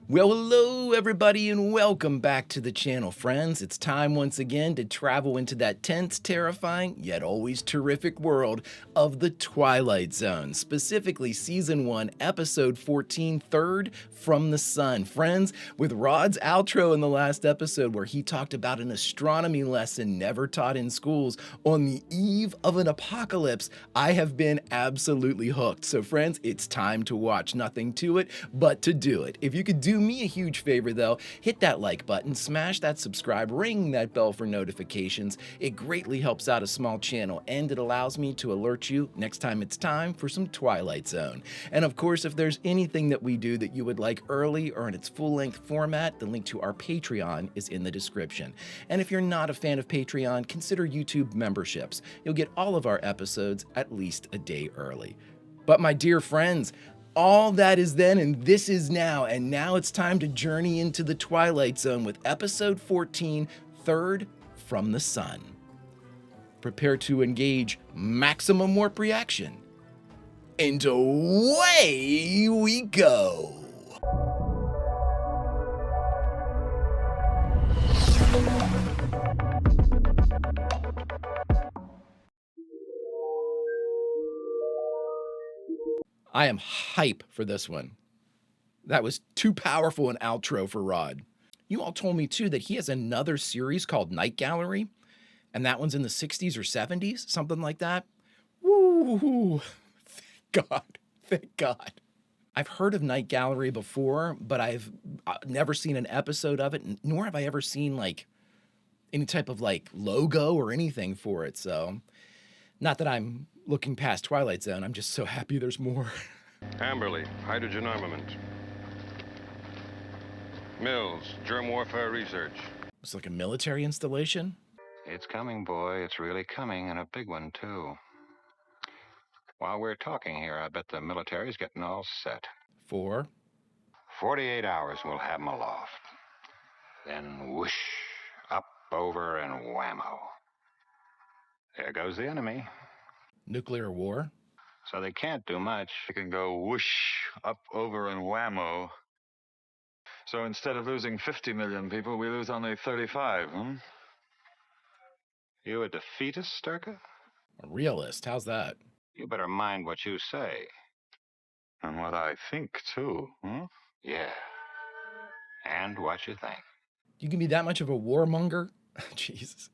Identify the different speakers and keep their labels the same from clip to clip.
Speaker 1: Well, hello everybody and welcome back to the channel, friends. It's time once again to travel into that tense, terrifying, yet always terrific world of the Twilight Zone, specifically Season 1, Episode 14, Third from the Sun. Friends, with Rod's outro in the last episode where he talked about an astronomy lesson never taught in schools on the eve of an apocalypse, I have been absolutely hooked. So friends, it's time to watch. Nothing to it but to do it. If you could do me a huge favor though, hit that like button, smash that subscribe, ring that bell for notifications. It greatly helps out a small channel and it allows me to alert you next time it's time for some Twilight Zone. And of course, if there's anything that we do that you would like early or in its full-length format, the link to our Patreon is in the description. And if you're not a fan of Patreon, consider YouTube memberships. You'll get all of our episodes at least a day early. But my dear friends, all that is then and this is now, and now it's time to journey into the Twilight Zone with Episode 14, Third from the Sun. Prepare to engage maximum warp reaction. And away we go! I am hype for this one. That was too powerful an outro for Rod. You all told me too that he has another series called Night Gallery, and that one's in the 60s or 70s, something like that. Woo! Thank God. Thank God. I've heard of Night Gallery before, but I've never seen an episode of it, nor have I ever seen like any type of like logo or anything for it. So, not that I'm looking past Twilight Zone, I'm just so happy there's more.
Speaker 2: Amberley, hydrogen armament. Mills, germ warfare research.
Speaker 1: It's like a military installation.
Speaker 3: It's coming, boy. It's really coming, and a big one, too. While we're talking here, I bet the military's getting all set.
Speaker 1: For
Speaker 3: 48 hours, we'll have 'em aloft. Then whoosh, up, over, and whammo. There goes the enemy.
Speaker 1: nuclear war.
Speaker 3: So they can't do much.
Speaker 4: It can go whoosh, up, over, and whammo. So instead of losing 50 million people, we lose only 35,
Speaker 3: You a defeatist, Sturka?
Speaker 1: A realist, how's that?
Speaker 3: You better mind what you say.
Speaker 4: And what I think, too,
Speaker 3: Yeah. And what you think.
Speaker 1: You can be that much of a warmonger? Jesus.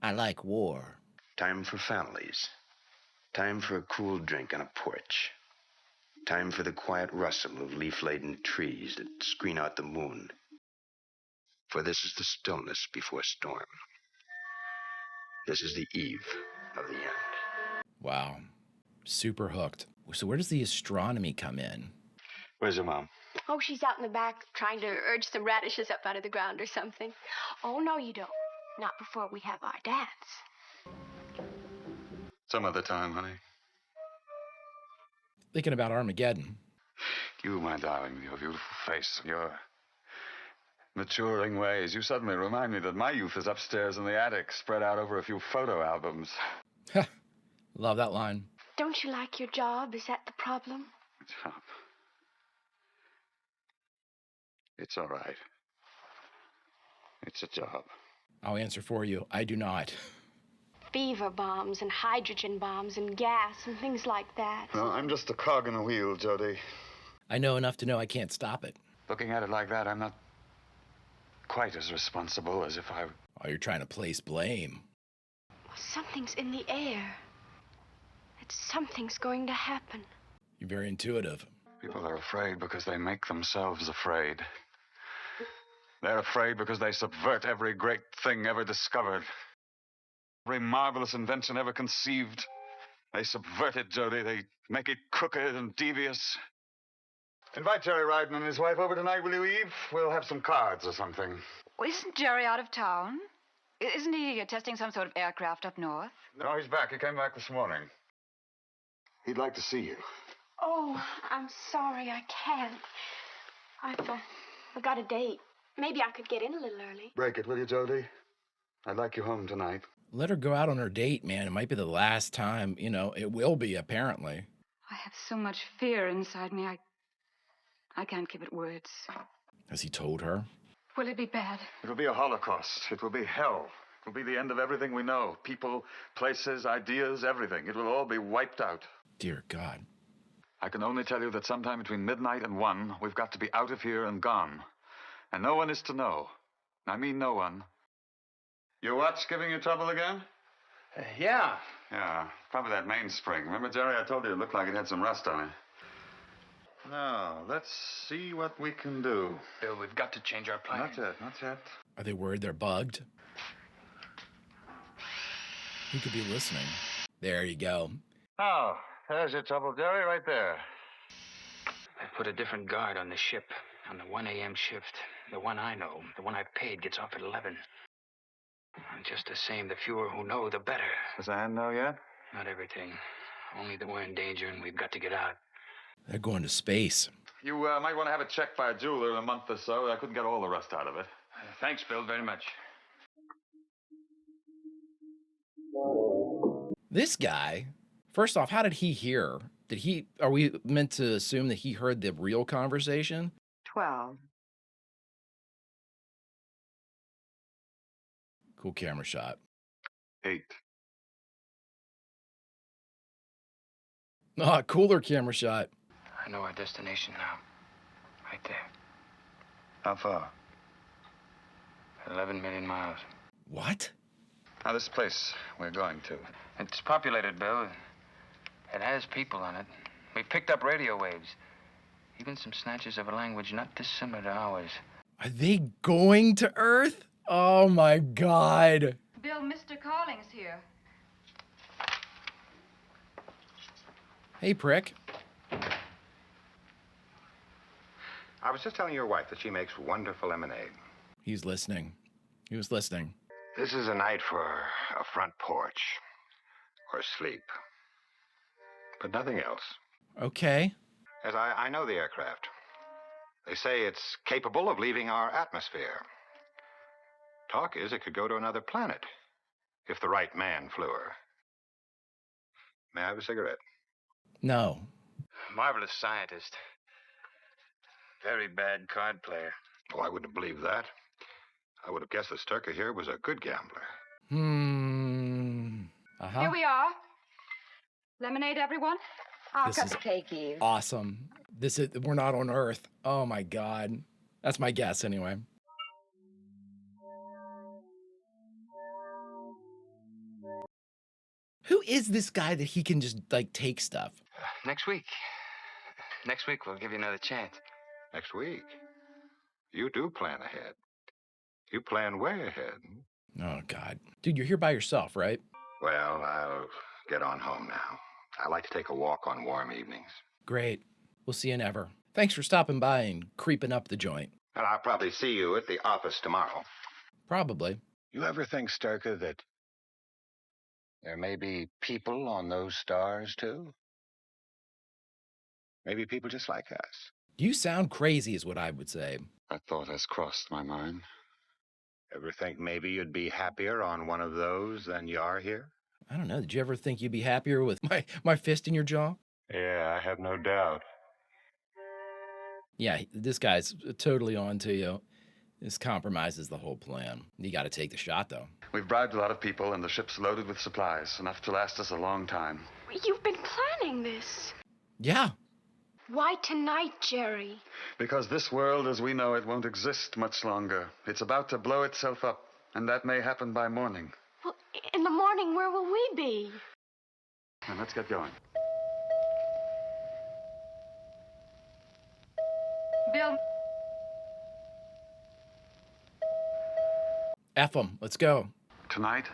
Speaker 1: I like war.
Speaker 5: Time for families. Time for a cool drink on a porch. Time for the quiet rustle of leaf-laden trees that screen out the moon. For this is the stillness before storm. This is the eve of the end.
Speaker 1: Wow. Super hooked. So where does the astronomy come in?
Speaker 4: Where's your mom?
Speaker 6: Oh, she's out in the back trying to urge some radishes up out of the ground or something. Oh, no, you don't. Not before we have our dance.
Speaker 4: Some other time, honey.
Speaker 1: Thinking about Armageddon.
Speaker 4: You, my darling, with your beautiful face and your maturing ways, you suddenly remind me that my youth is upstairs in the attic, spread out over a few photo albums.
Speaker 1: Love that line.
Speaker 6: Don't you like your job? Is that the problem?
Speaker 4: Job. It's all right. It's a job.
Speaker 1: I'll answer for you. I do not.
Speaker 6: Fever bombs and hydrogen bombs and gas and things like that.
Speaker 4: No, I'm just a cog in the wheel, Jody.
Speaker 1: I know enough to know I can't stop it.
Speaker 4: Looking at it like that, I'm not quite as responsible as if I...
Speaker 1: Oh, you're trying to place blame.
Speaker 6: Something's in the air. Something's going to happen.
Speaker 1: You're very intuitive.
Speaker 4: People are afraid because they make themselves afraid. They're afraid because they subvert every great thing ever discovered. Every marvelous invention ever conceived. They subvert it, Jody. They make it crooked and devious. Invite Jerry Ryden and his wife over tonight, will you, Eve? We'll have some cards or something.
Speaker 7: Well, isn't Jerry out of town? Isn't he testing some sort of aircraft up north?
Speaker 4: No, he's back. He came back this morning. He'd like to see you.
Speaker 6: Oh, I'm sorry, I can't. I've got a date. Maybe I could get in a little early.
Speaker 4: Break it, will you, Jody? I'd like you home tonight.
Speaker 1: Let her go out on her date, man. It might be the last time. You know, it will be, apparently.
Speaker 7: I have so much fear inside me. I can't keep it words.
Speaker 1: Has he told her?
Speaker 6: Will it be bad?
Speaker 4: It'll be a holocaust. It will be hell. It will be the end of everything we know. People, places, ideas, everything. It will all be wiped out.
Speaker 1: Dear God.
Speaker 4: I can only tell you that sometime between midnight and 1, we've got to be out of here and gone. And no one is to know. I mean no one. Your watch giving you trouble again?
Speaker 5: Yeah.
Speaker 4: Yeah, probably that mainspring. Remember, Jerry, I told you it looked like it had some rust on it. Now, let's see what we can do.
Speaker 5: Bill, we've got to change our plan.
Speaker 4: Not yet, not yet.
Speaker 1: Are they worried they're bugged? Who could be listening? There you go.
Speaker 4: Oh, there's your trouble, Jerry, right there.
Speaker 5: I put a different guard on the ship, on the 1 a.m. shift. The one I know, the one I paid, gets off at 11. And just the same, the fewer who know, the better.
Speaker 4: Does Ann know yet?
Speaker 5: Not everything. Only that we're in danger and we've got to get out.
Speaker 1: They're going to space.
Speaker 4: You might want to have it checked by a jeweler in a month or so. I couldn't get all the rust out of it.
Speaker 5: Thanks, Bill, very much.
Speaker 1: This guy, first off, how did he hear? Are we meant to assume that he heard the real conversation?
Speaker 7: 12.
Speaker 1: Cool camera shot.
Speaker 4: 8.
Speaker 1: Ah, cooler camera shot.
Speaker 5: I know our destination now. Right there.
Speaker 4: How far?
Speaker 5: 11 million miles.
Speaker 1: What?
Speaker 4: Now, this place we're going to.
Speaker 5: It's populated, Bill. It has people on it. We picked up radio waves. Even some snatches of a language not dissimilar to ours.
Speaker 1: Are they going to Earth? Oh my God.
Speaker 7: Bill, Mr. Carling's here.
Speaker 1: Hey, prick.
Speaker 3: I was just telling your wife that she makes wonderful lemonade.
Speaker 1: He's listening. He was listening.
Speaker 3: This is a night for a front porch or sleep, but nothing else.
Speaker 1: Okay.
Speaker 3: As I know the aircraft. They say it's capable of leaving our atmosphere. Talk is it could go to another planet if the right man flew her. May I have a cigarette?
Speaker 1: No.
Speaker 5: Marvelous scientist. Very bad card player.
Speaker 3: Oh, I wouldn't believe that. I would have guessed this Turkey here was a good gambler.
Speaker 1: Uh-huh.
Speaker 7: Here we are. Lemonade, everyone? I'll
Speaker 1: This
Speaker 7: cut
Speaker 1: is
Speaker 7: the cake, Eve.
Speaker 1: Awesome. We're not on Earth. Oh my God. That's my guess anyway. Who is this guy that he can just like take stuff?
Speaker 5: Next week. Next week we'll give you another chance.
Speaker 3: Next week. You do plan ahead. You plan way ahead.
Speaker 1: Oh God. Dude, you're here by yourself, right?
Speaker 3: Well, I'll get on home now. I like to take a walk on warm evenings.
Speaker 1: Great. We'll see you never. Thanks for stopping by and creeping up the joint.
Speaker 3: And I'll probably see you at the office tomorrow.
Speaker 1: Probably.
Speaker 3: You ever think, Sturka, that there may be people on those stars, too? Maybe people just like us.
Speaker 1: You sound crazy is what I would say.
Speaker 4: That thought has crossed my mind.
Speaker 3: Ever think maybe you'd be happier on one of those than you are here?
Speaker 1: I don't know. Did you ever think you'd be happier with my fist in your jaw?
Speaker 3: Yeah, I have no doubt.
Speaker 1: Yeah, this guy's totally on to you. This compromises the whole plan. You got to take the shot, though.
Speaker 4: We've bribed a lot of people, and the ship's loaded with supplies, enough to last us a long time.
Speaker 6: You've been planning this.
Speaker 1: Yeah.
Speaker 6: Why tonight, Jerry?
Speaker 4: Because this world as we know it won't exist much longer. It's about to blow itself up, and that may happen by morning.
Speaker 6: Well, in the morning, where will we be?
Speaker 4: And let's get going.
Speaker 7: Bill.
Speaker 1: F them. Let's go.
Speaker 4: Tonight?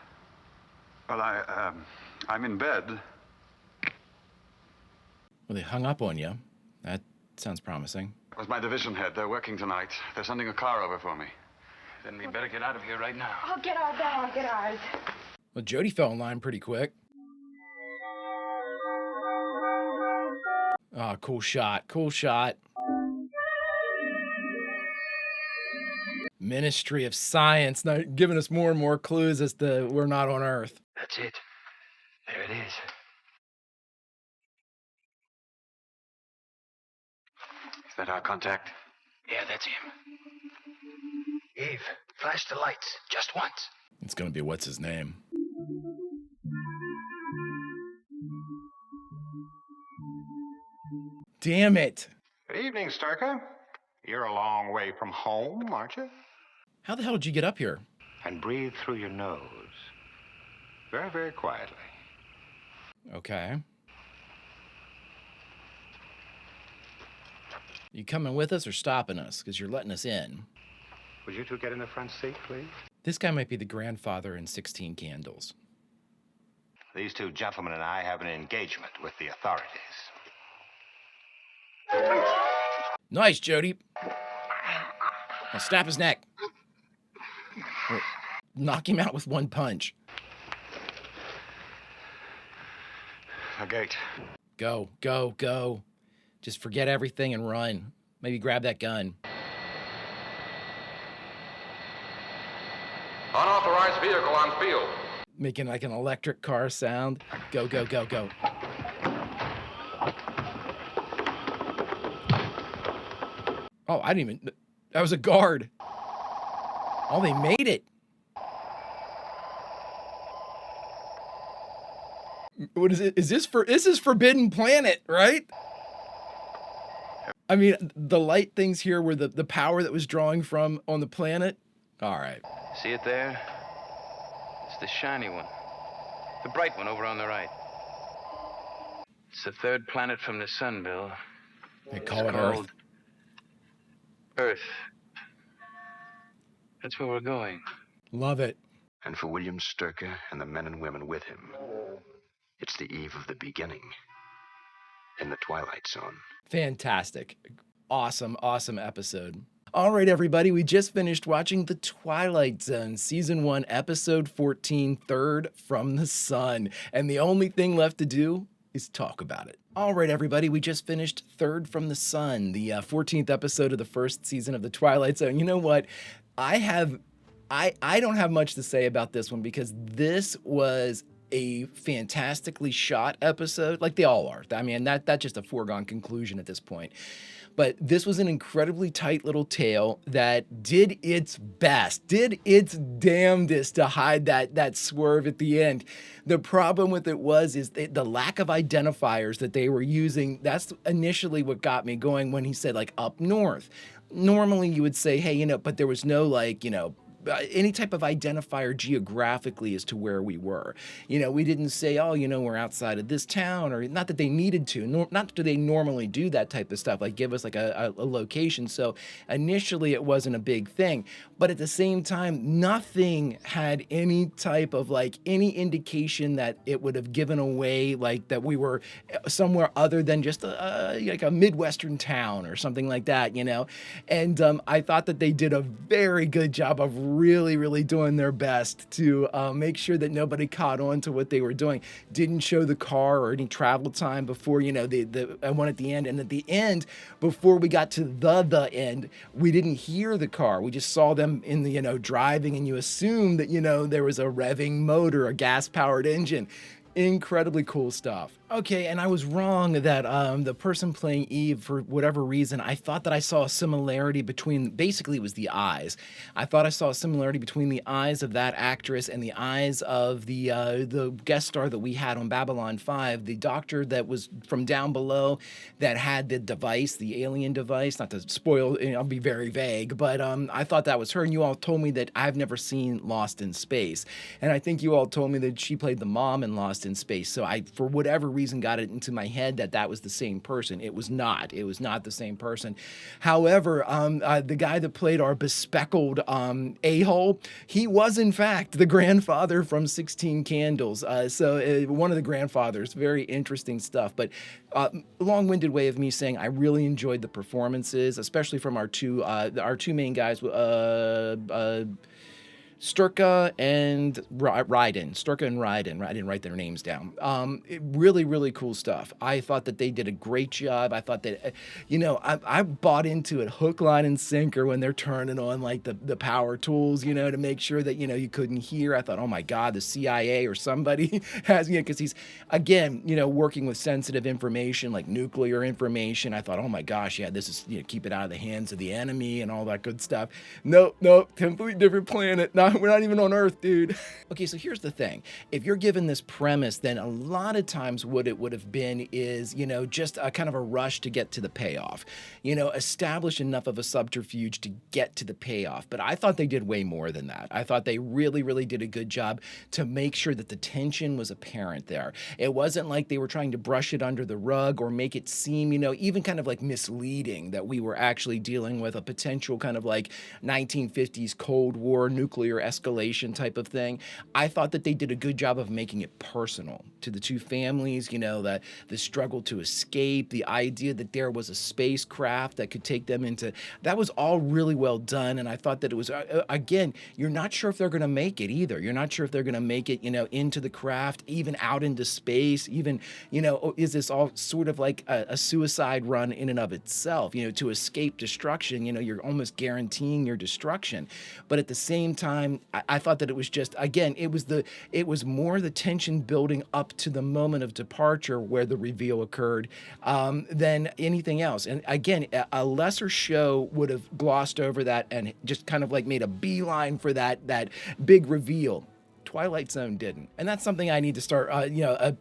Speaker 4: Well, I'm in bed.
Speaker 1: Well, they hung up on you. That sounds promising.
Speaker 4: It was my division head. They're working tonight. They're sending a car over for me.
Speaker 5: Then we better get out of here right now.
Speaker 6: I'll get our bag. I'll get ours.
Speaker 1: Well, Jody fell in line pretty quick. Oh, cool shot. Cool shot. Ministry of Science, now giving us more and more clues as to we're not on Earth.
Speaker 5: That's it. There it is. that our contact?
Speaker 8: Yeah, that's him. Eve, flash the lights, just once.
Speaker 1: It's gonna be what's his name. Damn it.
Speaker 3: Good evening, Sturka. You're a long way from home, aren't you?
Speaker 1: How the hell did you get up here?
Speaker 3: And breathe through your nose. Very, very quietly.
Speaker 1: Okay. You coming with us or stopping us? Because you're letting us in.
Speaker 3: Would you two get in the front seat, please?
Speaker 1: This guy might be the grandfather in 16 Candles.
Speaker 3: These two gentlemen and I have an engagement with the authorities.
Speaker 1: Nice, Jody. I'll snap his neck. Or knock him out with one punch.
Speaker 4: A gate.
Speaker 1: Go, go, go. Just forget everything and run. Maybe grab that gun.
Speaker 2: Unauthorized vehicle on field.
Speaker 1: Making like an electric car sound. Go, go, go, go. Oh, I didn't even... That was a guard. Oh, they made it. What is it? This is Forbidden Planet, right? I mean, the light things here were the power that was drawing from on the planet. All right.
Speaker 8: See it there? It's the shiny one. The bright one over on the right. It's the third planet from the sun, Bill.
Speaker 1: They call it Earth.
Speaker 8: Earth. That's where we're going.
Speaker 1: Love it.
Speaker 5: And for William Sturka and the men and women with him, it's the eve of the beginning in the Twilight Zone.
Speaker 1: Fantastic. Awesome, awesome episode. All right, everybody, we just finished watching The Twilight Zone, Season 1, Episode 14, Third from the Sun. And the only thing left to do is talk about it. All right, everybody, we just finished Third from the Sun, the 14th episode of the first season of The Twilight Zone. You know what? I don't have much to say about this one because this was a fantastically shot episode, like they all are. I mean, that's just a foregone conclusion at this point. But this was an incredibly tight little tale that did its best, did its damnedest to hide that swerve at the end. The problem with it is the lack of identifiers that they were using. That's initially what got me going when he said, like, up north. Normally you would say, hey, but there was no, like, any type of identifier geographically as to where we were. We didn't say, oh, we're outside of this town, or not that they needed to, not that they normally do that type of stuff, like give us like a location. So initially it wasn't a big thing, but at the same time, nothing had any type of like any indication that it would have given away like that we were somewhere other than just like a Midwestern town or something like that, And I thought that they did a very good job of really doing their best to make sure that nobody caught on to what they were doing. Didn't show the car or any travel time before, the one at the end. And at the end, before we got to the end, we didn't hear the car. We just saw them in the, driving, and you assume that, there was a revving motor, a gas-powered engine. Incredibly cool stuff. Okay, and I was wrong that the person playing Eve, for whatever reason, I thought that I saw a similarity between, basically it was the eyes. I thought I saw a similarity between the eyes of that actress and the eyes of the guest star that we had on Babylon 5, the doctor that was from down below that had the device, the alien device, not to spoil, I'll be very vague, but I thought that was her, and you all told me that I've never seen Lost in Space. And I think you all told me that she played the mom in Lost in Space, so I, for whatever reason, got it into my head that was the same person. It was not. It was not the same person. However, the guy that played our bespeckled a-hole, he was in fact the grandfather from 16 Candles. So one of the grandfathers. Very interesting stuff. But long-winded way of me saying I really enjoyed the performances, especially from our two main guys. Sturka and Ryden. Sturka and Ryden. I didn't write their names down. Really, really cool stuff. I thought that they did a great job. I thought that, I bought into it hook, line, and sinker when they're turning on like the power tools, to make sure that, you couldn't hear. I thought, oh my God, the CIA or somebody has, because he's, again, working with sensitive information like nuclear information. I thought, oh my gosh, yeah, this is, keep it out of the hands of the enemy and all that good stuff. Nope, completely different planet. We're not even on Earth, dude. Okay, so here's the thing. If you're given this premise, then a lot of times what it would have been is, just a kind of a rush to get to the payoff. Establish enough of a subterfuge to get to the payoff. But I thought they did way more than that. I thought they really, really did a good job to make sure that the tension was apparent there. It wasn't like they were trying to brush it under the rug or make it seem, even kind of like misleading that we were actually dealing with a potential kind of like 1950s Cold War nuclear escalation type of thing. I thought that they did a good job of making it personal to the two families, that the struggle to escape, the idea that there was a spacecraft that could take them into, that was all really well done. And I thought that it was, again, you're not sure if they're going to make it either. You're not sure if they're going to make it, into the craft, even out into space, even, is this all sort of like a suicide run in and of itself, to escape destruction, you're almost guaranteeing your destruction. But at the same time, I thought that it was just, again, it was more the tension building up to the moment of departure where the reveal occurred than anything else. And again, a lesser show would have glossed over that and just kind of like made a beeline for that big reveal. Twilight Zone didn't. And that's something I need to start,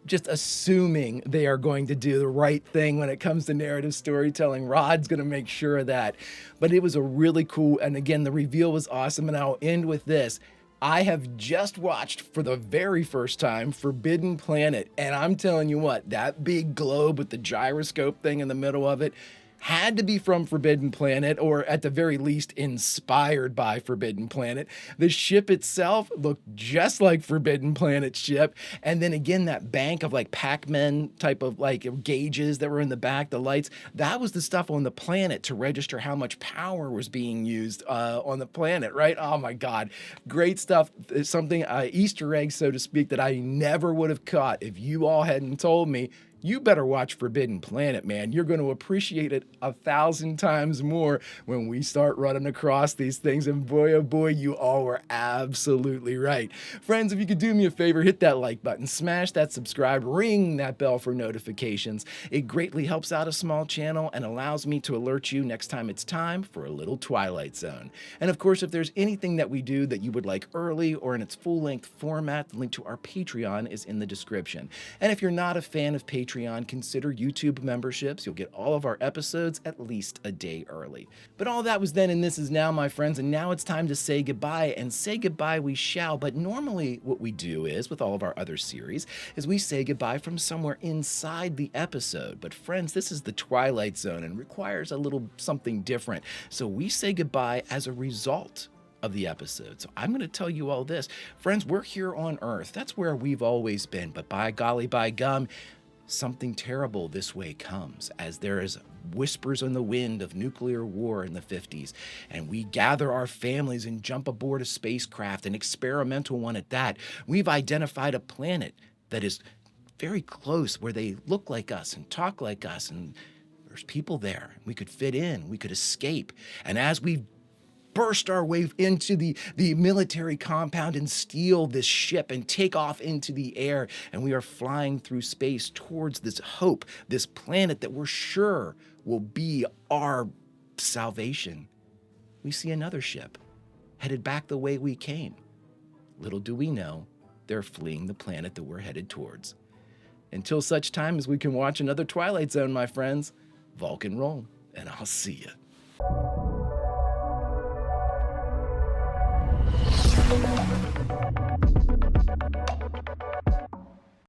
Speaker 1: just assuming they are going to do the right thing when it comes to narrative storytelling. Rod's going to make sure of that. But it was a really cool, and again, the reveal was awesome. And I'll end with this. I have just watched for the very first time Forbidden Planet. And I'm telling you what, that big globe with the gyroscope thing in the middle of it had to be from Forbidden Planet, or at the very least inspired by Forbidden Planet. The ship itself looked just like Forbidden Planet's ship. And then again, that bank of like Pac-Man type of like gauges that were in the back, the lights, that was the stuff on the planet to register how much power was being used on the planet, right? Oh my God, great stuff. It's something, Easter egg, so to speak, that I never would have caught if you all hadn't told me. You better watch Forbidden Planet, man. You're going to appreciate it 1,000 times more when we start running across these things. And boy, oh boy, you all were absolutely right. Friends, if you could do me a favor, hit that like button, smash that subscribe, ring that bell for notifications. It greatly helps out a small channel and allows me to alert you next time it's time for a little Twilight Zone. And of course, if there's anything that we do that you would like early or in its full-length format, the link to our Patreon is in the description. And if you're not a fan of Patreon, consider YouTube memberships. You'll get all of our episodes at least a day early. But all that was then and this is now, my friends, and now it's time to say goodbye, and say goodbye we shall. But normally what we do is, with all of our other series, is we say goodbye from somewhere inside the episode. But friends, this is the Twilight Zone and requires a little something different. So we say goodbye as a result of the episode. So I'm going to tell you all this. Friends, we're here on Earth. That's where we've always been. But by golly, by gum, something terrible this way comes, as there is whispers in the wind of nuclear war in the 50s, and we gather our families and jump aboard a spacecraft, an experimental one at that. We've identified a planet that is very close, where they look like us and talk like us, and there's people there. We could fit in, we could escape. And as we burst our way into the military compound and steal this ship and take off into the air, and we are flying through space towards this hope, this planet that we're sure will be our salvation. We see another ship headed back the way we came. Little do we know, they're fleeing the planet that we're headed towards. Until such time as we can watch another Twilight Zone, my friends, Vulcan roll, and I'll see you.